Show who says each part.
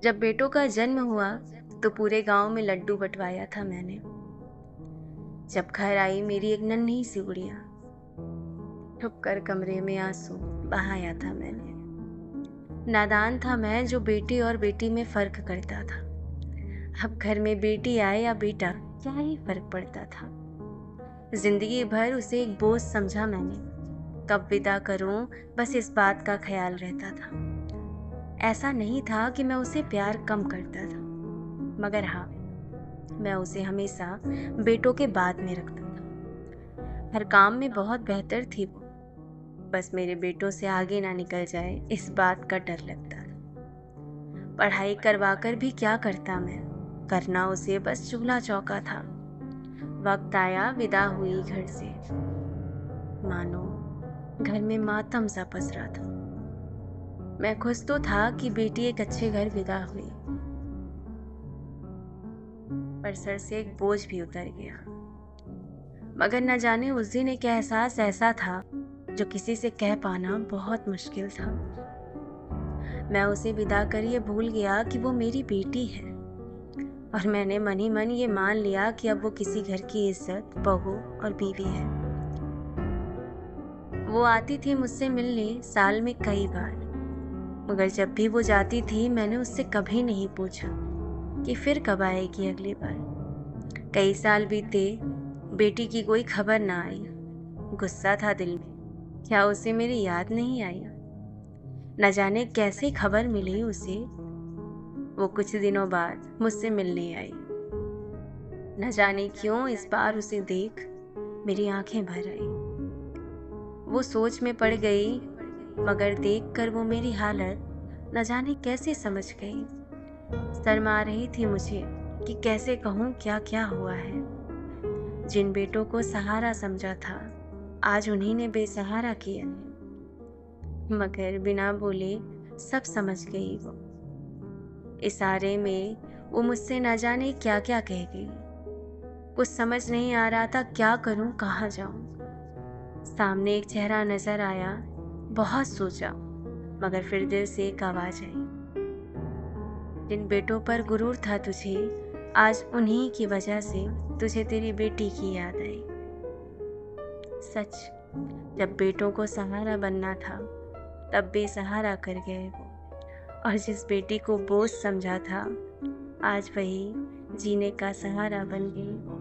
Speaker 1: जब बेटों का जन्म हुआ तो पूरे गांव में लड्डू बंटवाया था मैंने। जब घर आई मेरी एक नन्ही सी गुड़िया, छुप कर कमरे में आंसू बहाया था मैंने। नादान था मैं जो बेटी और बेटी में फर्क करता था। अब घर में बेटी आए या बेटा, क्या ही फर्क पड़ता था। जिंदगी भर उसे एक बोझ समझा मैंने। कब विदा करूं, बस इस बात का ख्याल रहता था। ऐसा नहीं था कि मैं उसे प्यार कम करता था, मगर हाँ, मैं उसे हमेशा बेटों के बाद में रखता था। हर काम में बहुत बेहतर थी वो, बस मेरे बेटों से आगे ना निकल जाए इस बात का डर लगता था। पढ़ाई करवाकर भी क्या करता मैं, करना उसे बस चूल्हा चौका था। वक्त आया विदा हुई घर से, मानो घर में मातम सा पसरा था। मैं खुश तो था कि बेटी एक अच्छे घर विदा हुई, पर सर से एक बोझ भी उतर गया। मगर न जाने उस दिन एक एहसास ऐसा था जो किसी से कह पाना बहुत मुश्किल था। मैं उसे विदा कर ये भूल गया कि वो मेरी बेटी है, और मैंने मन ही मन ये मान लिया कि अब वो किसी घर की इज्जत, बहू और बीवी है। वो आती थी मुझसे मिलने साल में कई बार, मगर जब भी वो जाती थी मैंने उससे कभी नहीं पूछा कि फिर कब आएगी अगली बार। कई साल बीते, बेटी की कोई खबर ना आई। गुस्सा था दिल में, क्या उसे मेरी याद नहीं आई। न जाने कैसे खबर मिली उसे, वो कुछ दिनों बाद मुझसे मिलने आई। न जाने क्यों इस बार उसे देख मेरी आंखें भर आई। वो सोच में पड़ गई, मगर देख कर वो मेरी हालत न जाने कैसे समझ गई। शर्मा रही थी मुझे कि कैसे कहूँ क्या क्या हुआ है। जिन बेटों को सहारा समझा था, आज उन्हीं ने बेसहारा किया है। मगर बिना बोले सब समझ गई वो। इशारे में वो मुझसे न जाने क्या क्या कह गई। कुछ समझ नहीं आ रहा था क्या करूं, कहाँ जाऊं। सामने एक चेहरा नजर आया, बहुत सोचा, मगर फिर दिल से एक आवाज आई, जिन बेटों पर गुरूर था तुझे, आज उन्हीं की वजह से तुझे तेरी बेटी की याद आई। सच, जब बेटों को सहारा बनना था तब बेसहारा कर गए वो, और जिस बेटी को बोझ समझा था आज वही जीने का सहारा बन गई वो।